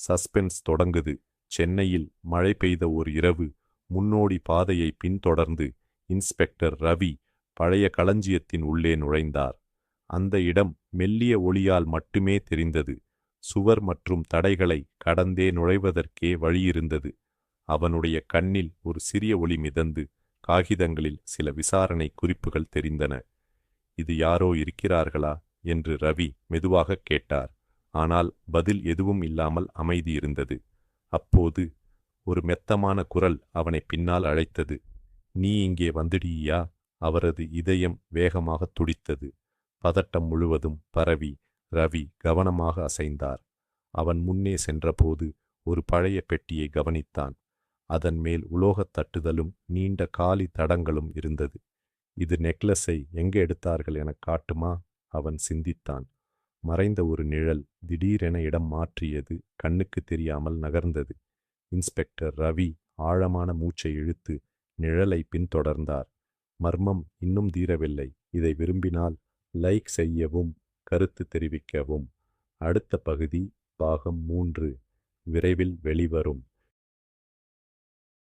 Suspense தொடங்குது. சென்னையில் மழை பெய்த ஒரு இரவு. முன்னோடி பாதையை பின்தொடர்ந்து இன்ஸ்பெக்டர் ரவி பழைய களஞ்சியத்தின் உள்ளே நுழைந்தார். அந்த இடம் மெல்லிய ஒளியால் மட்டுமே தெரிந்தது. சுவர் மற்றும் தடைகளை கடந்தே நுழைவதற்கே வழியிருந்தது. அவனுடைய கண்ணில் ஒரு சிறிய ஒளி மிதந்து காகிதங்களில் சில விசாரணை குறிப்புகள் தெரிந்தன. இது யாரோ இருக்கிறார்களா என்று ரவி மெதுவாகக் கேட்டார். ஆனால் பதில் எதுவும் இல்லாமல் அமைதி இருந்தது. அப்போது ஒரு மெத்தமான குரல் அவனை பின்னால் அழைத்தது. நீ இங்கே வந்துடியா? அவரது இதயம் வேகமாக துடித்தது. பதட்டம் முழுவதும் பரவி ரவி கவனமாக அசைந்தார். அவன் முன்னே சென்றபோது ஒரு பழைய பெட்டியை கவனித்தான். அதன் மேல் உலோகத் தட்டுதலும் நீண்ட காலி தடங்களும் இருந்தது. இது நெக்லஸை எங்கே எடுத்தார்கள் எனக் காட்டுமா? அவன் சிந்தித்தான். மறைந்த ஒரு நிழல் திடீரென இடம் மாற்றியது. கண்ணுக்கு தெரியாமல் நகர்ந்தது. இன்ஸ்பெக்டர் ரவி ஆழமான மூச்சை இழுத்து நிழலை பின்தொடர்ந்தார். மர்மம் இன்னும் தீரவில்லை. இதை விரும்பினால் லைக் செய்யவும், கருத்து தெரிவிக்கவும். அடுத்த பகுதி பாகம் 3 விரைவில் வெளிவரும்.